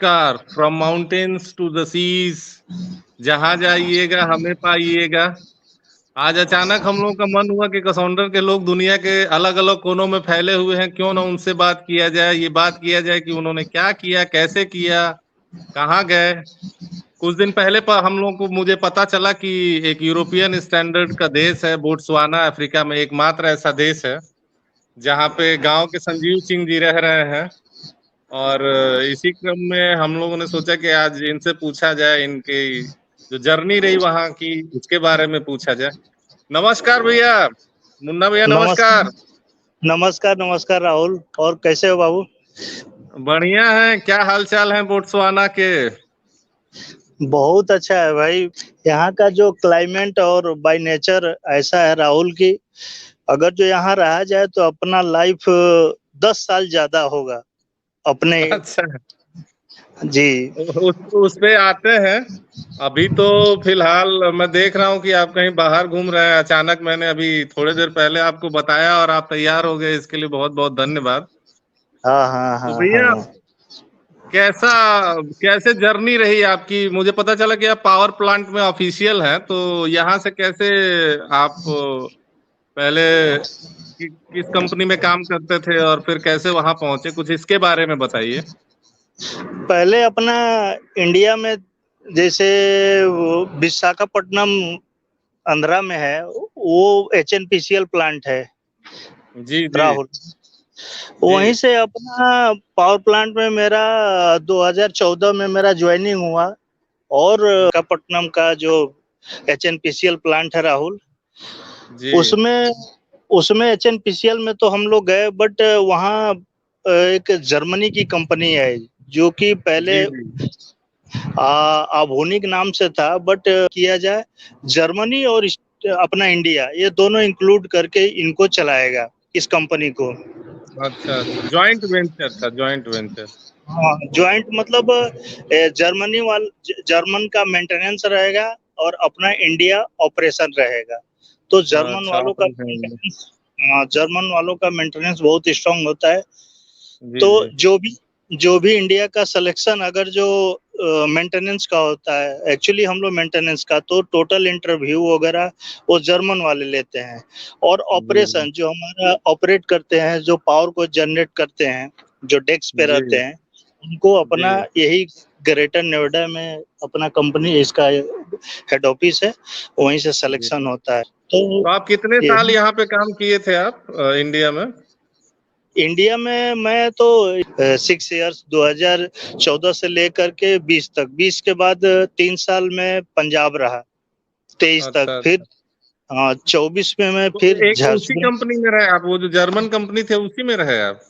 नमस्कार। From mountains to the seas, जहां जाइएगा हमें पाइएगा। आज अचानक हम लोगों का मन हुआ कि कसौंडर के लोग दुनिया के अलग अलग कोनों में फैले हुए हैं, क्यों ना उनसे बात किया जाए। ये बात किया जाए कि उन्होंने क्या किया, कैसे किया, कहाँ गए। कुछ दिन पहले पर हम लोगों को मुझे पता चला कि एक यूरोपियन स्टैंडर्ड का देश है बोट्सवाना, अफ्रीका में एकमात्र ऐसा देश है जहाँ पे गांव के संजीव सिंह जी रह रहे हैं। और इसी क्रम में हम लोगों ने सोचा कि आज इनसे पूछा जाए, इनकी जो जर्नी रही वहां की उसके बारे में पूछा जाए। नमस्कार भैया, मुन्ना भैया नमस्कार। नमस्कार नमस्कार राहुल, और कैसे हो बाबू? बढ़िया है। क्या हाल चाल है बोट्सवाना के? बहुत अच्छा है भाई। यहाँ का जो क्लाइमेट और बाय नेचर ऐसा है राहुल की अगर जो यहाँ रहा जाए तो अपना लाइफ 10 साल ज्यादा होगा अपने। अच्छा, जी उस पे आते हैं। अभी तो फिलहाल मैं देख रहा हूँ कि आप कहीं बाहर घूम रहे हैं। अचानक मैंने अभी थोड़ी देर पहले आपको बताया और आप तैयार हो गए, इसके लिए बहुत बहुत धन्यवाद। हाँ हाँ तो हाँ भैया, हाँ। कैसा कैसे जर्नी रही आपकी? मुझे पता चला कि आप पावर प्लांट में ऑफिशियल हैं, तो यहाँ से कैसे आप पहले किस कंपनी में काम करते थे और फिर कैसे वहां पहुंचे, कुछ इसके बारे में बताइए। पहले अपना इंडिया में जैसे वो विशाखापट्टनम आंध्रा में है, वो HNPCL प्लांट है जी जी राहुल। जी। वहीं से अपना पावर प्लांट में मेरा 2014 में मेरा ज्वाइनिंग हुआ। और विशाखापट्टनम का जो HNPCL प्लांट है राहुल, जी उसमें उसमें HNPCL में तो हम लोग गए, बट वहाँ एक जर्मनी की कंपनी है जो कि पहले जी जी। आभोनिक नाम से था, बट किया जाए जर्मनी और अपना इंडिया, ये दोनों इंक्लूड करके इनको चलाएगा, इस कंपनी को। अच्छा अच्छा, ज्वाइंट वेंचर था, ज्वाइंट वेंचर। हाँ, ज्वाइंट मतलब जर्मन का मेंटेनेंस रहेगा और अपना इंडिया ऑपरेशन रहेगा। तो अच्छा, ऑपरेशन। जर्मन वालों का मेंटेनेंस बहुत स्ट्रांग होता है। जी तो जी जो भी इंडिया का सिलेक्शन अगर जो मेंटेनेंस का होता है, एक्चुअली हम लोग मेंटेनेंस का तो टोटल इंटरव्यू वगैरह वो जर्मन वाले लेते हैं। और जी जी ऑपरेशन जो हमारा ऑपरेट करते हैं, जो पावर को जनरेट करते हैं, जो डेस्क पे रहते जी हैं, उनको जी। अपना यही ग्रेटर नोएडा में अपना कंपनी, इसका हेड ऑफिस है, वहीं से जी। सिलेक्शन होता है। तो तो आप कितने साल यही यहाँ पे काम किए थे आप इंडिया में? इंडिया में मैं तो 6 इयर्स 2014 से लेकर के 20 तक, 20 के बाद 3 साल में पंजाब रहा, 23 तक, अच्छा फिर अच्छा। 24 में मैं तो फिर एक उसी झारखंड। कंपनी में रहे आप? वो जो जर्मन कंपनी थे उसी में रहे आप?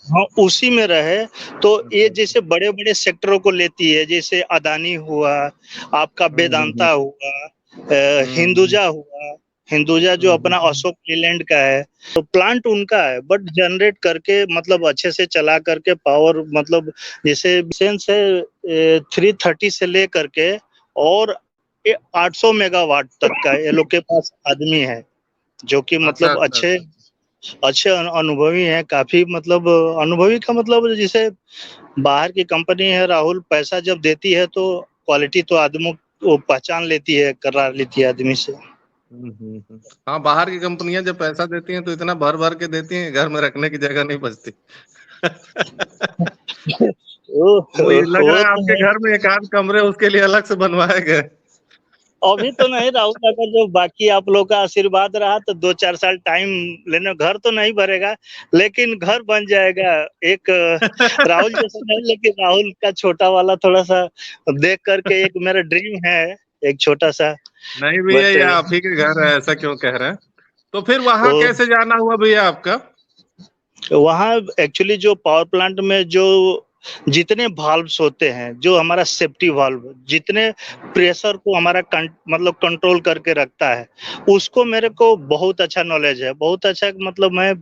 हाँ, उसी में रहे। तो अच्छा ये अच्छा। जैसे बड़े बड़े सेक्टरों को लेती है, जैसे अदानी हुआ, आपका हम्म। वेदांता हुआ, हम्म। हिंदुजा हुआ। हिंदुजा जो अपना हम्म। अशोक लीलैंड का है, तो प्लांट उनका है, बट जनरेट करके मतलब अच्छे से चला करके पावर, मतलब जैसे सेंस है 330 से ले करके और 800 मेगावाट तक का ये लोग के पास आदमी है, जो कि अच्छा मतलब अच्छा अच्छे अच्छा। अच्छे अनुभवी हैं काफी। मतलब अनुभवी का मतलब जैसे बाहर की कंपनी है राहुल, पैसा जब देती है तो क्वालिटी तो आदमी वो पहचान लेती है, करा लेती है आदमी से। हाँ, बाहर की कंपनियां जब पैसा देती हैं तो इतना भर भर के देती हैं, घर में रखने की जगह नहीं बचती। मुझे लग वो रहा है तो आपके है। घर में एक आध कमरे उसके लिए अलग से बनवाए गए। अभी तो नहीं राहुल, अगर जो बाकी आप लोग का आशीर्वाद रहा तो 2-4 साल टाइम लेने, घर तो नहीं भरेगा लेकिन घर बन जाएगा। एक राहुल जैसा नहीं, लेकिन राहुल का छोटा वाला थोड़ा सा देख करके एक मेरा ड्रीम है, एक छोटा सा। नहीं भैया, बट ये आप ही के घर है, ऐसा क्यों कह रहे हैं? तो फिर वहां वो कैसे जाना हुआ भैया आपका? वहाँ एक्चुअली जो पावर प्लांट में जो जितने वाल्व्स होते हैं, जो हमारा सेफ्टी वाल्व, जितने प्रेशर को हमारा मतलब कंट्रोल करके रखता है, उसको मेरे को बहुत अच्छा नॉलेज है। बहुत अच्छा मतलब मैं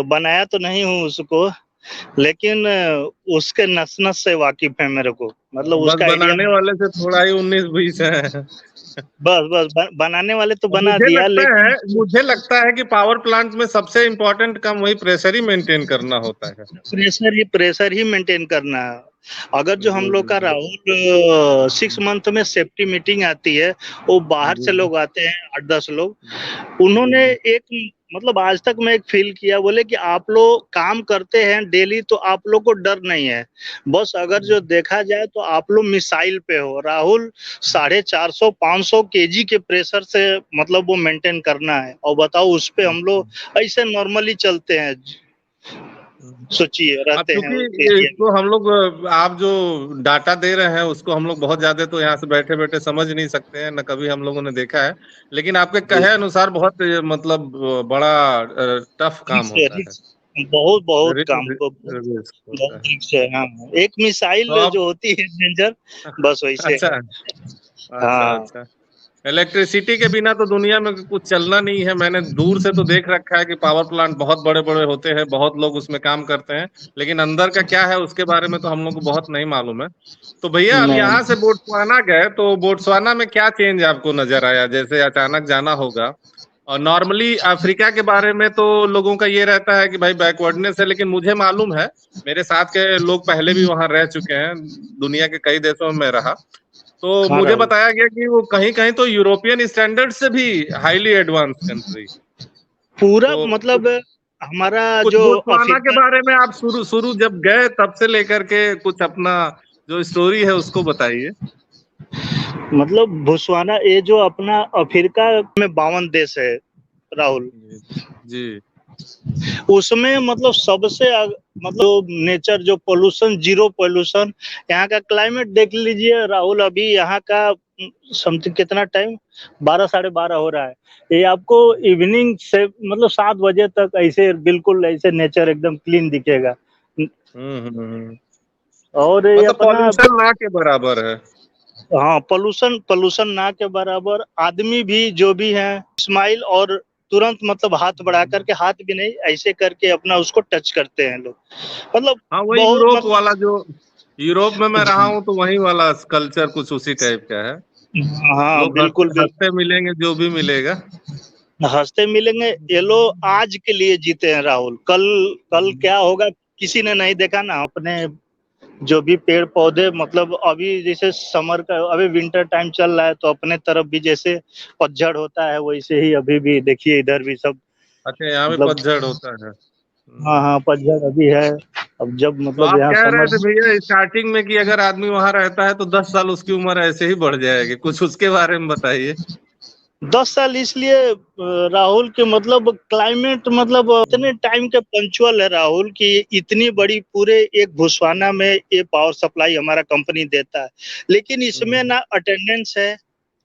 बनाया तो नहीं हूँ उसको, लेकिन उसके नस नस से वाकिफ है मेरे को, मतलब बस उसका आइडिया। बनाने वाले से थोड़ा ही 19-20 है। बस बस बनाने वाले तो और बना दिया, लेकिन मुझे लगता है कि पावर प्लांट में सबसे इम्पोर्टेंट काम वही प्रेशर ही मेंटेन करना होता है। प्रेशर ही मेंटेन करना है। अगर जो हम जी लोग जी का जी राहुल 6 मंथ में सेफ्टी मीटिंग आती है, वो बाहर जी से लोग आते हैं 8-10 लोग। जी उन्होंने जी एक मतलब आज तक मैं एक फील किया, बोले कि आप लोग काम करते हैं डेली तो आप लोग को डर नहीं है। बस अगर जो देखा जाए तो आप लोग मिसाइल पे हो। राहुल 450-500 केजी के प्रेशर से मतलब वो मेंटेन करना है, और बताओ उस पे हम लोग ऐसे नॉर्मली चलते हैं। सोचिए अब रहते हैं क्योंकि उस एरिया में। इसको हम लोग आप जो डाटा दे रहे हैं उसको हम लोग बहुत ज्यादा तो यहाँ से बैठे बैठे समझ नहीं सकते हैं, न कभी हम लोगों ने देखा है। लेकिन आपके जी। कहे अनुसार बहुत मतलब बड़ा टफ काम रिस्क होता है। रिस्क बहुत बहुत काम रिस्क होता बहुत है। रिस्क है। हाँ, एक तो मिसाइल अब जो होती है डेंजर, बस वैसे अच्छा है। अच्छा हाँ अच्छा। इलेक्ट्रिसिटी के बिना तो दुनिया में कुछ चलना नहीं है। मैंने दूर से तो देख रखा है कि पावर प्लांट बहुत बड़े बड़े होते हैं, बहुत लोग उसमें काम करते हैं, लेकिन अंदर का क्या है उसके बारे में तो हम लोग को बहुत नहीं मालूम है। तो भैया अब यहाँ से नहीं बोट्सवाना गए तो बोट्सवाना में क्या चेंज आपको नजर आया, जैसे अचानक जाना होगा? और नॉर्मली अफ्रीका के बारे में तो लोगों का ये रहता है कि भाई बैकवर्डनेस है, लेकिन मुझे मालूम है, मेरे साथ के लोग पहले भी वहां रह चुके हैं, दुनिया के कई देशों में मैं रहा। तो हाँ मुझे राहुल, बताया गया कि वो कहीं कहीं तो यूरोपियन स्टैंडर्ड से भी हाईली एडवांस कंट्री। पूरा तो मतलब हमारा कुछ जो बोत्सवाना के अफ्रीका बारे में आप शुरू शुरू जब गए तब से लेकर के कुछ अपना जो स्टोरी है उसको बताइए। मतलब बोत्सवाना, ये जो अपना अफ्रीका में 52 देश है राहुल, जी जी उसमें मतलब मतलब नेचर जो पोल्यूशन, जीरो पोल्यूशन। यहाँ का क्लाइमेट देख लीजिए राहुल, अभी यहाँ का समथिंग कितना टाइम, 12 साढ़े 12 हो रहा है। ये आपको इवनिंग से मतलब 7 बजे तक ऐसे बिल्कुल ऐसे नेचर एकदम क्लीन दिखेगा। हम्म। और ये मतलब अपना, पॉल्यूशन ना के बराबर है। हाँ, पोल्यूशन पोल्यूशन ना के बराबर। आदमी भी जो भी है स्माइल, और तुरंत मतलब हाथ बढ़ा करके, हाथ भी नहीं ऐसे करके अपना उसको टच करते हैं लोग। मतलब हाँ वही बहुत यूरोप मतलब, वाला जो, यूरोप में मैं रहा हूँ तो वही वाला कल्चर कुछ उसी टाइप का है। हाँ लोग हंसते बिल्कुल बिल्कुल। हंसते मिलेंगे जो भी मिलेगा। हंसते मिलेंगे। ये लोग आज के लिए जीते हैं राहुल, कल कल क्या होगा किसी ने नहीं देखा ना। अपने जो भी पेड़ पौधे मतलब अभी जैसे समर का, अभी विंटर टाइम चल रहा है, तो अपने तरफ भी जैसे पतझड़ होता है वैसे ही अभी भी देखिए इधर भी सब अच्छा यहाँ भी मतलब। पतझड़ होता है। हाँ हाँ, पतझड़ अभी है। अब जब तो मतलब आप यहाँ कह रहे समर, थे भैया स्टार्टिंग में कि अगर आदमी वहां रहता है तो 10 साल उसकी उम्र ऐसे ही बढ़ जाएगी, कुछ उसके बारे में बताइए। 10 साल इसलिए राहुल के मतलब क्लाइमेट मतलब इतने टाइम के पंचुअल है राहुल, कि इतनी बड़ी पूरे एक भुसवाना में ये पावर सप्लाई हमारा कंपनी देता है, लेकिन इसमें हम्म, ना अटेंडेंस है,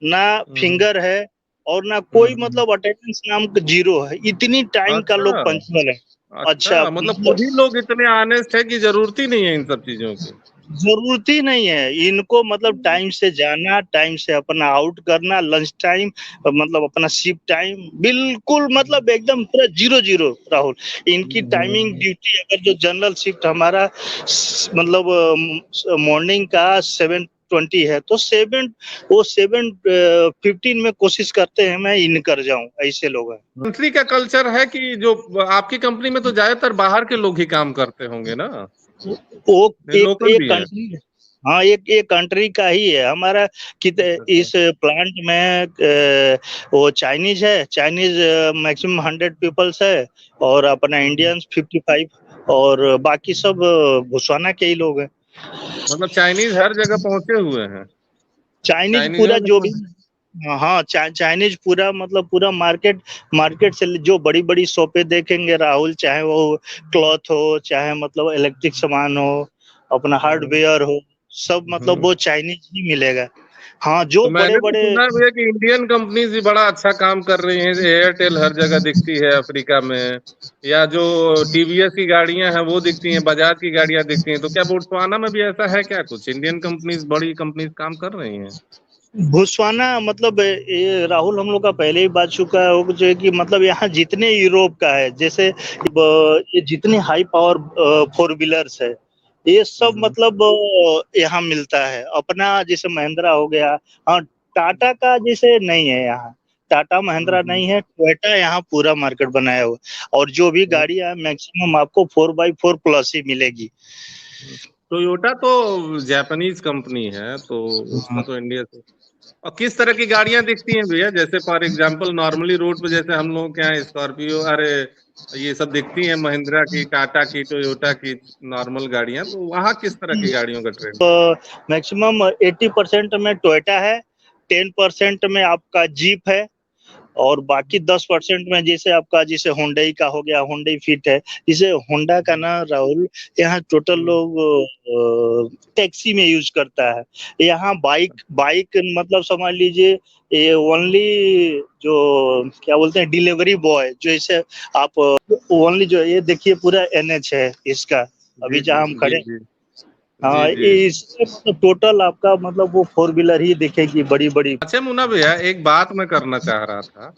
ना हम्म, फिंगर है, और ना कोई हम्म। मतलब अटेंडेंस नाम का जीरो है। इतनी टाइम का अच्छा लोग पंचुअल है। अच्छा अच्छा, मतलब मतलब खुद ही लोग इतने ऑनेस्ट है कि जरूरत ही नहीं है इन सब चीजों की। जरूरत ही नहीं है इनको, मतलब टाइम से जाना, टाइम से अपना आउट करना, लंच टाइम मतलब अपना शिफ्ट टाइम बिल्कुल मतलब एकदम पूरा जीरो जीरो राहुल। इनकी टाइमिंग हम्म। ड्यूटी, अगर जो जनरल शिफ्ट हमारा मतलब मॉर्निंग का 7:20 है, तो 7:15 में कोशिश करते हैं मैं इन कर जाऊं, ऐसे लोग हैं। कंट्री का कल्चर है कि जो आपकी कंपनी में तो ज्यादातर बाहर के लोग ही काम करते होंगे ना, वो एक लोकल एक भी है? कंट्री, हाँ एक कंट्री का ही है हमारा। कित अच्छा अच्छा। इस प्लांट में वो चाइनीज है, चाइनीज मैक्सिमम 100 पीपल्स है, और अपना हम्म। इंडियंस 55, और बाकी सब भुसवाना के ही लोग हैं। मतलब चाइनीज हर जगह पहुंचे हुए हैं। चाइनीज पूरा चाइनीजों जो ने भी, हाँ चाइनीज पूरा मतलब पूरा मार्केट, मार्केट से जो बड़ी बड़ी शॉपें देखेंगे राहुल, चाहे वो क्लॉथ हो, चाहे मतलब इलेक्ट्रिक सामान हो, अपना हम्म, हार्डवेयर हो, सब मतलब हम्म। वो चाइनीज ही मिलेगा। हाँ तो जो बड़े मैंने तो बड़े, सुना भी है कि इंडियन कंपनीज भी बड़ा अच्छा काम कर रही हैं। एयरटेल हर जगह दिखती है अफ्रीका में, या जो टीवीएस की गाड़ियां हैं वो दिखती हैं, बजाज की गाड़ियां दिखती हैं। तो क्या बोत्सवाना में भी ऐसा है क्या, कुछ इंडियन कंपनीज, बड़ी कंपनीज काम कर रही हैं? भुसवाना मतलब ये राहुल हम लोग का पहले ही बात चुका है वो, जो है कि मतलब यहाँ जितने यूरोप का है, जैसे ये जितने हाई पावर 4 व्हीलर्स है, ये सब हम्म मतलब यहाँ मिलता है। अपना जैसे महिंद्रा हो गया, हाँ टाटा का जैसे नहीं है यहाँ, टाटा महिंद्रा हम्म नहीं है, टोयोटा यहाँ पूरा मार्केट बनाया हुआ। और जो भी हम्म गाड़ियां मैक्सिमम आपको 4x4 प्लस ही मिलेगी। टोयोटा तो जापानीज कंपनी है, तो उसका तो इंडिया से। और किस तरह की गाड़ियां दिखती हैं भैया? जैसे फॉर एग्जांपल नॉर्मली रोड पे जैसे हम लोग के यहाँ स्कॉर्पियो, अरे ये सब दिखती हैं, महिंद्रा की, टाटा की, टोयोटा की नॉर्मल गाड़ियां, तो वहाँ किस तरह की गाड़ियों का ट्रेंड? मैक्सिमम 80% में टोयोटा है, 10% में आपका जीप है, और बाकी 10% में जैसे आपका जैसे हुंडई का हो गया, हुंडई फिट है। जैसे होंडा का ना राहुल, यहाँ टोटल लोग टैक्सी में यूज करता है। यहाँ बाइक बाइक मतलब समझ लीजिए ये ओनली जो क्या बोलते हैं डिलीवरी बॉय, जैसे आप ओनली जो ये देखिए पूरा एनएच है इसका, जी अभी जी जहाँ हम जी खड़े। जी जी हाँ, जी। इससे मतलब टोटल आपका मतलब वो 4 व्हीलर ही दिखेगी बड़ी बड़ी। अच्छा मुन्ना भैया, एक बात मैं करना चाह रहा था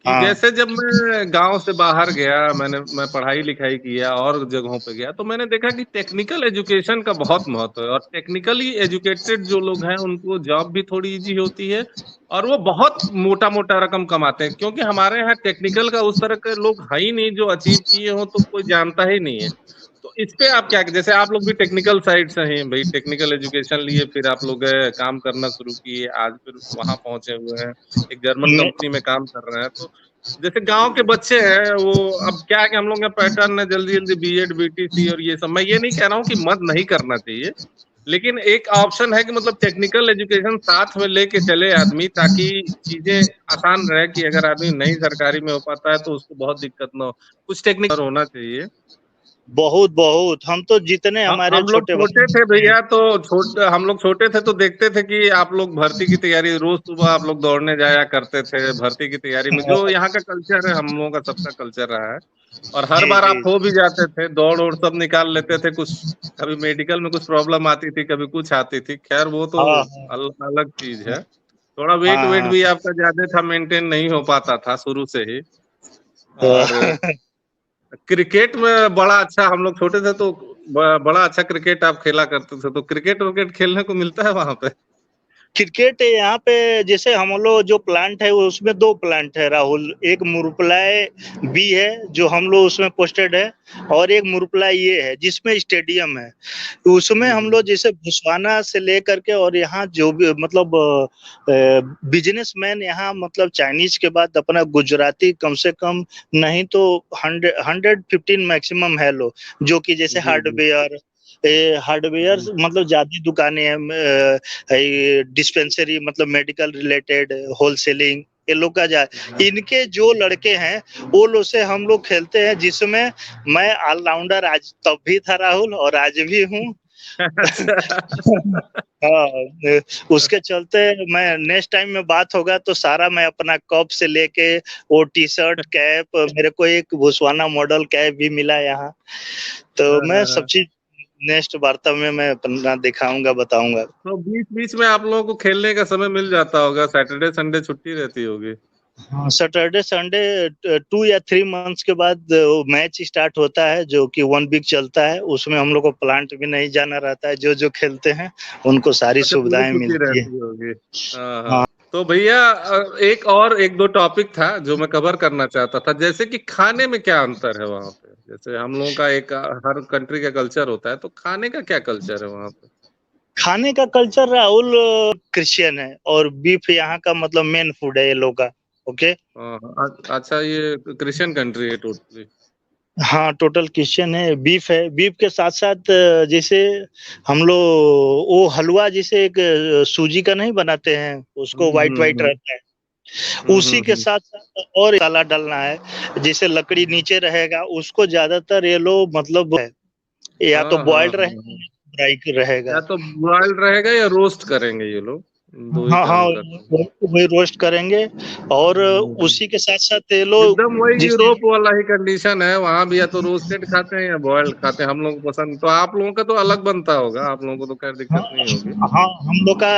कि हाँ जैसे जब मैं गांव से बाहर गया, मैं पढ़ाई लिखाई किया और जगहों पे गया, तो मैंने देखा कि टेक्निकल एजुकेशन का बहुत महत्व है, और टेक्निकली एजुकेटेड जो लोग हैं उनको जॉब भी थोड़ी इजी होती है, और वो बहुत मोटा मोटा रकम कमाते हैं, क्योंकि हमारे यहाँ टेक्निकल का उस तरह के लोग है ही नहीं जो अचीव किए हो, तो कोई जानता ही नहीं है। तो इस पे आप क्या, जैसे आप लोग भी टेक्निकल साइड से हैं भाई, टेक्निकल एजुकेशन लिए, फिर आप लोग गए काम करना शुरू किए, आज फिर वहां पहुंचे हुए हैं, एक जर्मन मैं कंपनी में काम कर रहे हैं। तो जैसे गांव के बच्चे हैं, वो अब क्या है कि हम लोग का पैटर्न है जल्दी जल्दी बीएड बीटीसी और ये सब। मैं ये नहीं कह रहा हूँ कि मत नहीं करना चाहिए, लेकिन एक ऑप्शन है कि मतलब टेक्निकल एजुकेशन साथ में लेके चले आदमी, ताकि चीजें आसान रहे, कि अगर आदमी नहीं सरकारी में हो पाता है तो उसको बहुत दिक्कत ना हो, कुछ टेक्निक होना चाहिए। बहुत बहुत हम तो जितने हमारे हम लोग छोटे छोटे थे भाई हैं। भैया, तो हम लोग छोटे थे तो देखते थे कि आप लोग भर्ती की तैयारी, रोज सुबह आप लोग दौड़ने जाया करते थे भर्ती की तैयारी में, जो यहाँ का कल्चर है, हम लोगों का सबका कल्चर रहा है। और हर जी बार जी। आप हो भी जाते थे, दौड़ ओड़ सब निकाल लेते थे। कुछ कभी मेडिकल में कुछ प्रॉब्लम आती थी, कभी कुछ आती थी, खैर वो तो हाँ अलग चीज है। थोड़ा वेट वेट हाँ भी आपका ज्यादा था, मेंटेन नहीं हो पाता था शुरू से ही। और हाँ। क्रिकेट में बड़ा अच्छा, हम लोग छोटे थे तो बड़ा अच्छा क्रिकेट आप खेला करते थे, तो क्रिकेट विकेट खेलने को मिलता है वहां पे? क्रिकेट यहाँ पे जैसे हम लोग जो प्लांट है उसमें 2 प्लांट है राहुल, एक मुरपलाय बी है जो हम लोग उसमें पोस्टेड है, और एक मुरपलाय ये है जिसमें स्टेडियम है। तो उसमें हम लोग जैसे भुसवाना से लेकर के, और यहाँ जो भी मतलब बिजनेसमैन यहाँ मतलब चाइनीज के बाद अपना गुजराती कम से कम नहीं तो 115 मैक्सिमम है लोग, जो कि जैसे जी जी। हार्डवेयर जी मतलब ज्यादा दुकानें हैं, डिस्पेंसरी मतलब मेडिकल रिलेटेड, होलसेलिंग, ये लोग का जा। जी। इनके जो लड़के हैं वो लोग से हम लोग खेलते हैं, जिसमें मैं ऑलराउंडर आज तब भी था राहुल, और आज भी हूँ। अच्छा। हाँ, उसके चलते मैं नेक्स्ट टाइम में बात होगा तो सारा मैं अपना कप से लेके वो टी शर्ट कैप, मेरे को एक भुसवाना मॉडल कैप भी मिला यहाँ, तो मैं सब चीज नेक्स्ट वार्ता में मैं अपना दिखाऊंगा बताऊंगा। तो बीच बीच में आप लोगों को खेलने का समय मिल जाता होगा, सैटरडे संडे छुट्टी रहती होगी? हाँ, सैटरडे संडे 2 या 3 मंथ्स के बाद मैच स्टार्ट होता है जो कि 1 वीक चलता है, उसमें हम लोग को प्लांट भी नहीं जाना रहता है, जो जो खेलते हैं उनको सारी अच्छा, पूरी सुविधाएं छुट्टी मिलती है। रहती होगी। हाँ हाँ। हाँ तो भैया एक दो टॉपिक था जो मैं कवर करना चाहता था, जैसे कि खाने में क्या अंतर है वहां पे? जैसे हम लोगों का एक हर कंट्री का कल्चर होता है, तो खाने का क्या कल्चर है वहां पे? खाने का कल्चर राहुल क्रिश्चियन है, और बीफ यहाँ का मतलब मेन फूड है ये लोग का। ओके। हाँ हाँ, अच्छा, ये क्रिश्चियन कंट्री है टोटली? हाँ, टोटल क्रिश्चियन है, बीफ है, बीफ के साथ साथ जैसे हम लोग वो हलवा जैसे एक सूजी का नहीं बनाते हैं, उसको वाइट वाइट हम्म। रहता है, उसी के हम्म। साथ साथ और मसाला डालना है, जैसे लकड़ी नीचे रहेगा उसको ज्यादातर ये लोग मतलब है, या तो हाँ हाँ बॉइल्ड हाँ। रहेगा, फ्राई रहेगा। या तो बॉइल्ड रहेगा या रोस्ट करेंगे ये लोग, दो ही हाँ हाँ, काम करते हैं। वही रोस्ट करेंगे, और हम्म। उसी के साथ साथ ये लोग एकदम वही जिसे यूरोप वाला ही कंडीशन है, वहां भी या तो रोस्टेड खाते हैं या बॉइल्ड खाते हैं। हम लोग को पसंद, तो आप लोगों का तो अलग बनता होगा, आप लोगों को तो खैर हाँ दिक्कत नहीं होगी। हाँ, हम लोग का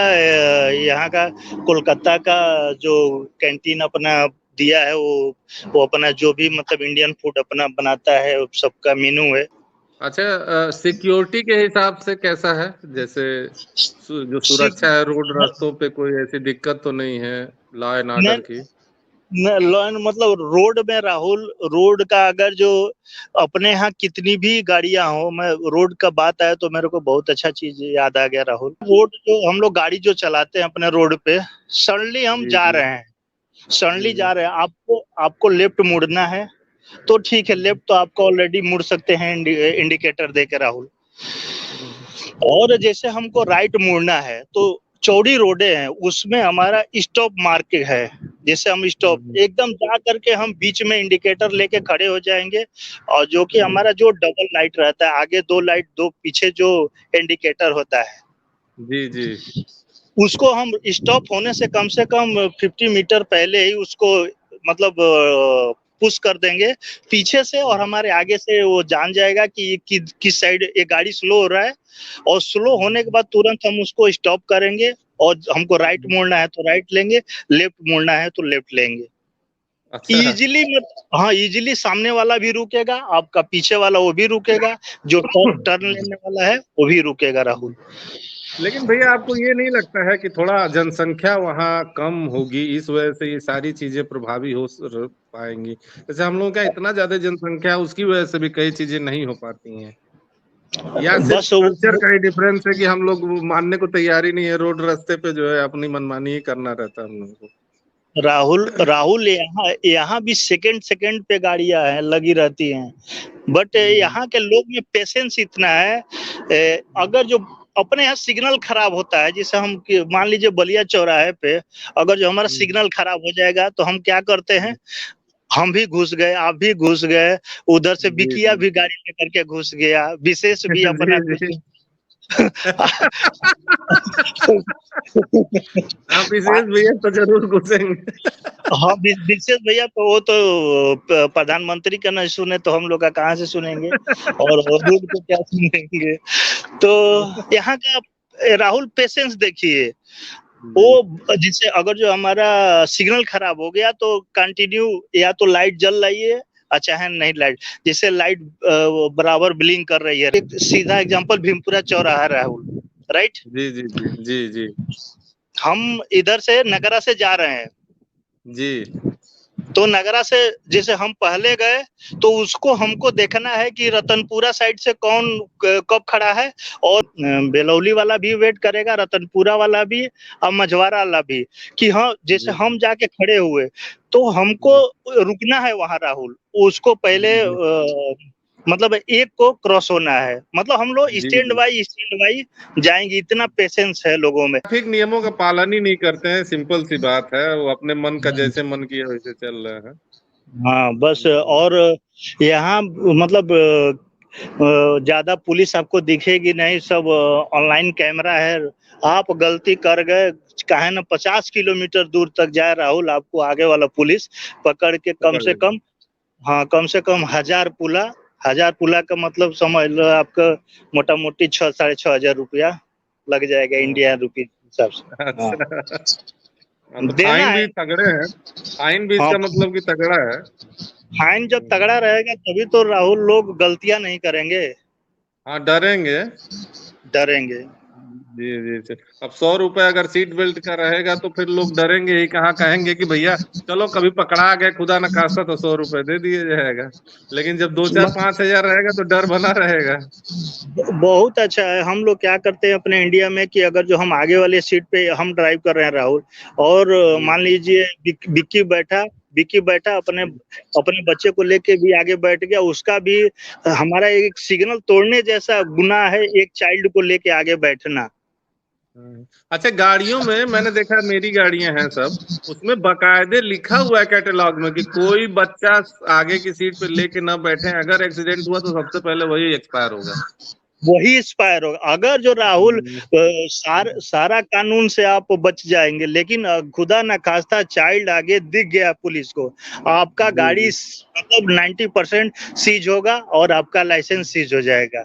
यहाँ का कोलकाता का जो कैंटीन अपना दिया है, वो अपना जो भी मतलब इंडियन फूड अपना बनाता है, सबका मेनू है। अच्छा, सिक्योरिटी के हिसाब से कैसा है? जैसे जो सिख सुरक्षा है रोड रास्तों पे, कोई ऐसी दिक्कत तो नहीं है लॉ एंड ऑर्डर नहीं की? मतलब रोड में राहुल, रोड का अगर जो अपने यहाँ कितनी भी गाड़ियां हो, मैं रोड का बात आया तो मेरे को बहुत अच्छा चीज याद आ गया राहुल। रोड जो हम लोग गाड़ी जो चलाते हैं अपने रोड पे, सडनली हम जी जा जी रहे हैं, सडनली जी जा रहे हैं, आपको आपको लेफ्ट मुड़ना है तो ठीक है, लेफ्ट तो आपको ऑलरेडी मुड़ सकते हैं इंडिकेटर देके राहुल। और जैसे हमको राइट मुड़ना है तो चौड़ी रोडे हैं, उसमें हमारा स्टॉप मार्क है। जैसे हम स्टॉप एकदम जा करके हम बीच में इंडिकेटर लेके खड़े हो जाएंगे, और जो कि हमारा जो डबल लाइट रहता है, आगे 2 लाइट 2 पीछे जो इंडिकेटर होता है, जी जी उसको हम स्टॉप होने से कम 50 मीटर पहले ही उसको मतलब पुश कर देंगे पीछे से, और हमारे आगे से वो जान जाएगा कि किस साइड ये गाड़ी स्लो हो रहा है, और स्लो होने के बाद तुरंत हम उसको स्टॉप करेंगे, और हमको राइट मोड़ना है तो राइट लेंगे, लेफ्ट मोड़ना है तो लेफ्ट लेंगे। अच्छा। इजीली हाँ, इजीली सामने वाला भी रुकेगा, आपका पीछे वाला वो भी रुकेगा, जो टर्न लेने वाला है वो भी रुकेगा राहुल। लेकिन भैया आपको ये नहीं लगता है कि थोड़ा जनसंख्या वहाँ कम होगी, इस वजह से ये सारी चीजें प्रभावी पाएंगी? जैसे हम लोगों का इतना ज्यादा जनसंख्या है, उसकी वजह से भी कई चीजें नहीं हो पाती हैं, या सिर्फ बस कल्चर का ही डिफरेंस है कि हम लोग मानने को तैयार ही नहीं है, रोड रास्ते पे जो है अपनी मनमानी ही करना रहता है हम लोगों को। राहुल राहुल यहाँ यहाँ भी सेकंड सेकंड पे गाड़ियां हैं लगी रहती हैं, बट यहाँ के लोग में पेशेंस इतना है। अगर जो अपने यहाँ सिग्नल खराब होता है, जैसे हम मान लीजिए बलिया चौराहे पे अगर जो हमारा सिग्नल खराब हो जाएगा तो हम क्या करते हैं, हम भी घुस गए, आप भी घुस गए, उधर से जी बिकिया जी भी गाड़ी लेकर के घुस गया, विशेष भी अपना जी जी। आप विशेष भैया तो जरूर घुसेंगे। हाँ, विशेष भैया तो वो तो प्रधानमंत्री का नहीं सुने तो हम लोग का कहाँ से सुनेंगे, और रोड को क्या सुनेंगे। तो यहाँ का राहुल पेशेंस देखिए, जी वो जिससे अगर जो हमारा सिग्नल खराब हो गया तो कंटिन्यू या तो लाइट जल रही है, चाहे नहीं लाइट, जैसे लाइट बराबर ब्लिंक कर रही है। एक सीधा एग्जांपल भीमपुरा चौराहा राहुल, राइट। जी जी जी जी जी हम इधर से नगरा से जा रहे हैं, जी तो नगरा से जैसे हम पहले गए तो उसको हमको देखना है कि रतनपुरा साइड से कौन कब खड़ा है, और बेलौली वाला भी वेट करेगा, रतनपुरा वाला भी और मझवारा वाला भी, कि हाँ जैसे जी हम जाके खड़े हुए तो हमको रुकना है वहां राहुल, उसको पहले जी मतलब एक को क्रॉस होना है, मतलब हम लोग जी स्टैंड जी। बाई जाएंगे, इतना पेशेंस है लोगों में। ट्रैफिक नियमों का पालन ही नहीं करते हैं, सिंपल सी बात है, वो अपने मन का जैसे मन किया वैसे चल रहे हैं। हाँ बस, और यहाँ मतलब ज्यादा पुलिस आपको दिखेगी नहीं, सब ऑनलाइन कैमरा है। आप गलती कर गए, काहे ना 50 किलोमीटर दूर तक जाए राहुल, आपको आगे वाला पुलिस पकड़ के कम पकड़ से लेंगे। कम, हाँ कम से कम 1000 पुला का मतलब समझ लो आपका मोटा मोटी 6-6.5 हजार रुपया लग जाएगा हाँ, इंडियन रुपीज हिसाब से। हाँ, अच्छा। हाँ, तो देना फाइन है। भी तगड़े हैं, फाइन भी हाँ, इसका मतलब कि तगड़ा है। फाइन जब तगड़ा रहेगा तभी तो राहुल लोग गलतियां नहीं करेंगे, हाँ, डरेंगे। डरेंगे। जी जी जी। अब 100 रुपए अगर सीट बेल्ट का रहेगा तो फिर लोग डरेंगे ही, कहाँ कहेंगे कि भैया चलो कभी पकड़ा गए खुदा न खास्ता तो 100 रुपए दे दिए जाएगा। लेकिन जब 2 4 5 हजार रहेगा तो डर बना रहेगा। बहुत अच्छा है। हम लोग क्या करते हैं अपने इंडिया में कि अगर जो हम आगे वाले सीट पे हम ड्राइव कर रहे हैं राहुल, और जी मान लीजिए विक्की बैठा अपने अपने बच्चे को लेके भी आगे बैठ गया, उसका भी हमारा एक सिग्नल तोड़ने जैसा गुनाह है, एक चाइल्ड को लेके आगे बैठना। अच्छा, गाड़ियों में मैंने देखा, मेरी गाड़ियां हैं सब, उसमें बकायदे लिखा हुआ है कैटलॉग में कि कोई बच्चा आगे की सीट पे लेके ना बैठे, अगर एक्सीडेंट हुआ तो सबसे पहले वही एक्सपायर होगा। वही एक्सपायर होगा। अगर जो राहुल सारा कानून से आप बच जाएंगे, लेकिन खुदा न खास्ता चाइल्ड आगे दिख गया पुलिस को, आपका जी गाड़ी जी मतलब 90% सीज होगा और आपका लाइसेंस सीज हो जाएगा।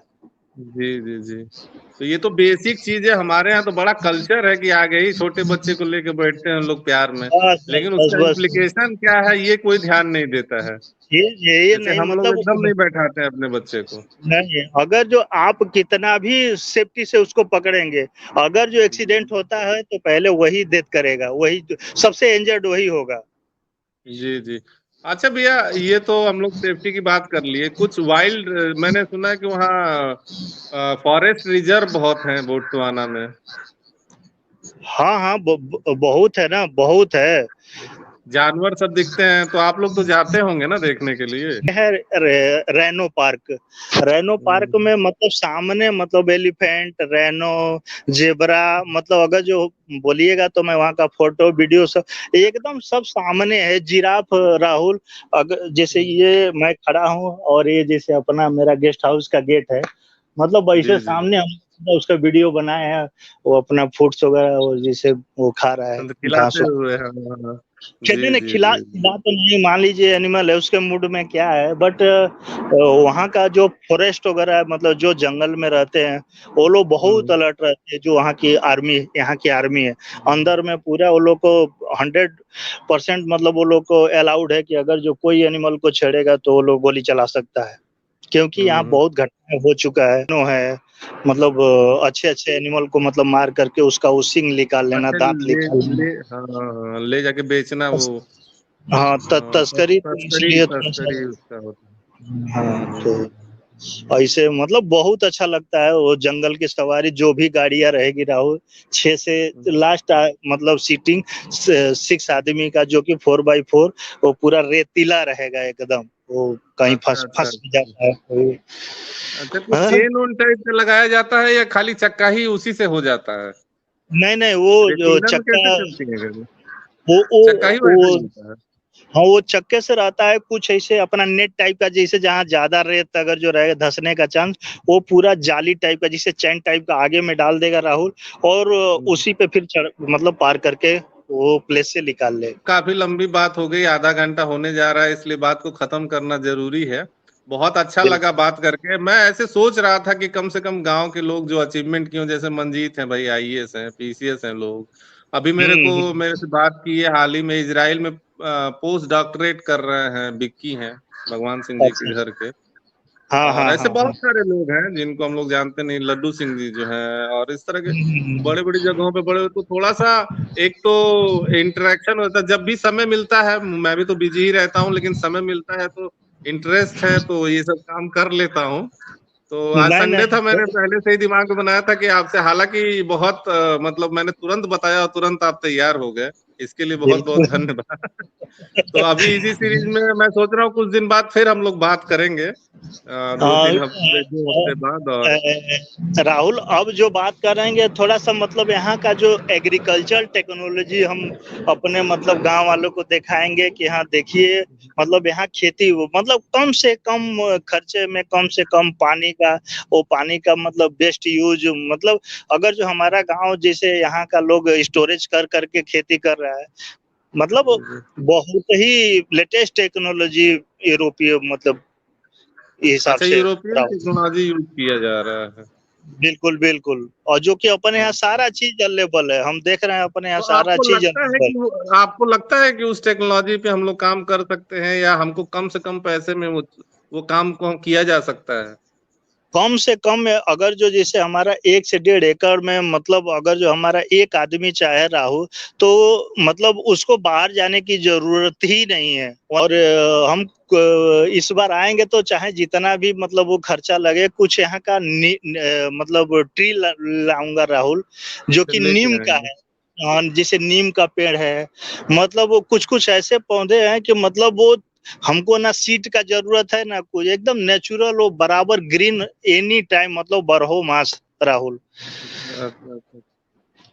जी जी जी। तो ये तो बेसिक चीज है, हमारे यहाँ तो बड़ा कल्चर है कि आगे ही छोटे बच्चे को लेके बैठते हैं लोग प्यार में, बस बस लेकिन बस उसका बस, इम्प्लीकेशन क्या है ये कोई ध्यान नहीं देता है। ये जैसे नहीं हम लोग मतलब, एकदम नहीं बैठाते हैं अपने बच्चे को। नहीं, अगर जो आप कितना भी सेफ्टी से उसको पकड़ेंगे, अगर जो एक्सीडेंट होता है तो पहले वही डेथ करेगा, वही सबसे इंजर्ड वही होगा। जी, जी। अच्छा भैया, ये तो हम लोग सेफ्टी की बात कर लिए। कुछ वाइल्ड, मैंने सुना है कि वहाँ फॉरेस्ट रिजर्व बहुत हैं बोत्सवाना में। हाँ हाँ, बहुत है ना, बहुत है। जानवर सब दिखते हैं, तो आप लोग तो जाते होंगे ना देखने के लिए? है रेनो पार्क। रेनो पार्क हुँ। में मतलब सामने मतलब एलिफेंट, रेनो, जेबरा, मतलब अगर जो बोलिएगा तो मैं वहाँ का फोटो वीडियो सब एकदम सब सामने है। जिराफ राहुल, अगर जैसे हुँ। ये मैं खड़ा हूँ और ये जैसे अपना मेरा गेस्ट हाउस का गेट है, मतलब वैसे जी, जी। सामने हम उसका वीडियो बनाए हैं। वो अपना फूड्स वगैरह वो जैसे वो खा रहा है मतलब घास। खिलाते हुए, हाँ, हाँ, हाँ। कहते जी, ना जी, खिला जी, जी। खिला तो नहीं, मान लीजिए एनिमल है उसके मूड में क्या है, बट वहाँ का जो फॉरेस्ट वगैरह है, मतलब जो जंगल में रहते हैं वो लोग बहुत हुँ। अलर्ट रहते हैं। जो वहाँ की आर्मी, यहाँ की आर्मी है अंदर में पूरा, वो लोग को 100% मतलब वो लोग को अलाउड है कि अगर जो कोई एनिमल को छेड़ेगा तो वो लोग गोली चला सकता है, क्योंकि हुँ, यहाँ हुँ। बहुत घटना हो चुका है। नो है मतलब अच्छे-अच्छे एनिमल को मतलब मार करके उसका वो सींग निकाल लेना, अच्छा, दाँत ले निकाल ले लेना। हाँ, हाँ, हाँ, ले जाके बेचना वो। हाँ, हाँ, तस्करी तो तस्करी इसलिए थोड़ा-सा। तस्करी उसका होता है। हुँ, हाँ, हुँ, तो हुँ। ऐसे मतलब बहुत अच्छा लगता है वो जंगल की सवारी, जो भी गाड़ियाँ रहेगी राहुल, 6 से हुँ। लास्ट मतलब सीटिंग 6 आदमी का, जो कि 4x4, वो पूरा रेतीला रहेगा एकदम, वो कहीं अच्छा, फँस अच्छा, फँस अच्छा। जाता है कोई। अच्छा, कुछ हाँ, चेन वेन टाइप का लगाया जाता है या खाली चक्का ही उसी से हो जाता है? नहीं, वो जो रेतीला में कैसे चक्का, चलती है गाड़ी? वो चक्का वो ही वैसा ही वो होता है? हाँ, वो चक्के से रहता है कुछ ऐसे अपना नेट टाइप का, जैसे जहाँ ज़्यादा रेत अगर जो रहेगा धँसने का चांस, वो पूरा जाली टाइप का जिसे चैन टाइप का आगे में डाल देगा राहुल, और हुँ। उसी पे फिर चढ़ मतलब पार करके वो प्लेस से निकाल ले। काफ़ी लंबी बात हो गई, आधा घंटा होने जा रहा है, इसलिए बात को ख़त्म करना ज़रूरी है। बहुत अच्छा लगा बिल्कुल। बात करके। मैं ऐसे सोच रहा था कि कम से कम गाँव के लोग जो अचीवमेंट किए हों, जैसे मंजीत हैं भई, आईएएस हैं, पीसीएस हैं लोग। अभी हुँ। मेरे से बात की है हाल ही में, इज़राइल में पोस्ट डॉक्टरेट कर रहे हैं, विक्की हैं, भगवान सिंह जी अच्छा, के घर अच्छा। के। हाँ, और हाँ, ऐसे हाँ, हाँ। बहुत सारे लोग हैं जिनको हम लोग जानते नहीं, लड्डू सिंह जी जो हैं, और इस तरह के हुँ, हुँ, हुँ। बड़ी-बड़ी जगहों पे बड़े, तो थोड़ा-सा एक तो इंटरैक्शन होता है, जब भी समय मिलता है, मैं भी तो बिज़ी ही रहता हूँ, लेकिन समय मिलता है तो इंटरेस्ट है तो ये सब काम कर लेता हूँ। तो आज नहीं, संडे था, मैंने नहीं। पहले से ही दिमाग में बनाया था कि आपसे, हालाँकि बहुत मतलब मैंने तुरंत बताया और तुरंत आप तैयार हो गए। इसके लिए बहुत-बहुत बिल्कुल। धन्यवाद। तो अभी इसी सीरीज़ में मैं सोच रहा हूँ कुछ दिन बाद फिर हम लोग बात करेंगे। अ 2-3 हफ्ते, 2 हफ्ते बाद। और राहुल, अब जो बात करेंगे थोड़ा-सा मतलब यहाँ का जो एग्रीकल्चर टेक्नोलॉजी हम अपने मतलब गाँव वालों को दिखाएँगे कि हाँ देखिए, मतलब यहाँ खेती वो मतलब कम से कम खर्चे में कम से कम पानी का, वो पानी का मतलब बेस्ट यूज़, मतलब अगर जो हमारा गाँव जैसे यहाँ का लोग स्टोरेज कर कर के खेती कर रहा है, मतलब जी, जी। बहुत ही लेटेस्ट टेक्नोलॉजी यूरोपीय मतलब हिसाब अच्छा, से यूरोपियन राहुल। टेक्नोलॉजी यूज़ किया जा रहा है। बिल्कुल, बिल्कुल, और जो कि अपने यहाँ हुँ। सारा चीज़ अवेलेबल है, हम देख रहे हैं अपने यहाँ तो सारा चीज़ अवेलेबल। आपको लगता है कि उस टेक्नोलॉजी पे हम लोग काम कर सकते हैं, या हमको कम से कम पैसे में वो काम को किया जा सकता है? कम से कम में अगर जो जैसे हमारा 1 से 1.5 एकड़ में मतलब अगर जो हमारा एक आदमी चाहे राहुल, तो मतलब उसको बाहर जाने की ज़रूरत ही नहीं है, और हम इस बार आएँगे तो चाहे जितना भी मतलब वो खर्चा लगे, कुछ यहाँ का मतलब ट्री लाऊँगा राहुल, जो फिर कि लेके नीम का आएँगे। है। जैसे नीम का पेड़ है, मतलब वो कुछ-कुछ ऐसे पौधे हैं कि मतलब वो हमको ना सीड का ज़रूरत है ना कुछ, एकदम नेचुरल वो बराबर ग्रीन एनी टाइम मतलब बारहो मास राहुल। अच्छा, अच्छा, अच्छा।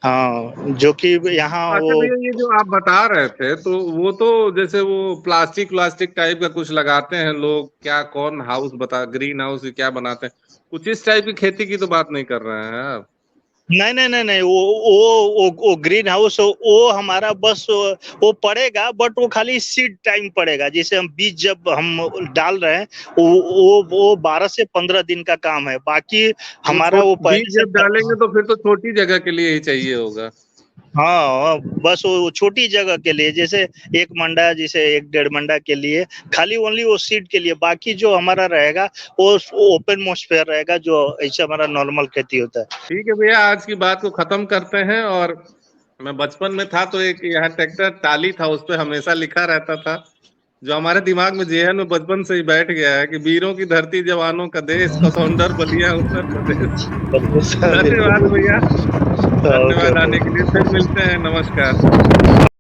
हाँ, जो कि यहाँ अच्छा वो भैया, ये जो आप बता रहे थे, तो वो तो जैसे वो प्लास्टिक टाइप का कुछ लगाते हैं लोग, क्या कौन हाउस बता, ग्रीन हाउस क्या बनाते हैं? कुछ इस टाइप की खेती की तो बात नहीं कर रहे हैं आप? नहीं, नहीं, नहीं, नहीं, वो ग्रीन हाउस वो हमारा बस वो पड़ेगा, बट वो खाली सीड टाइम पड़ेगा। जैसे हम बीज जब हम डाल रहे हैं, वो 12 से 15 दिन का काम है। बाकी वो हमारा छोट वो बीज पहले से जब डालेंगे तो फिर तो छोटी जगह के लिए ही चाहिए होगा। हाँ, बस वो छोटी जगह के लिए, जैसे 1 मंडा, जैसे 1 डेढ़ मंडा के लिए, खाली ओनली वो सीड के लिए, बाकी जो हमारा रहेगा वो ओपन एटमॉस्फेयर रहेगा, जो ऐसे हमारा नॉर्मल खेती होता है। ठीक है भैया, आज की बात को खत्म करते हैं, और मैं बचपन में था तो एक यहाँ ट्रैक्टर टाली था, उस पे हमेशा लिखा रहता था, जो हमारे दिमाग में जेहन में बचपन से ही बैठ गया है कि वीरों की धरती जवानों का देश, कसौंडर बलिया उत्तर प्रदेश। बिल्कुल धन्यवाद भैया, ओके धन्यवाद ओके। आने के लिए, फिर मिलते हैं, नमस्कार।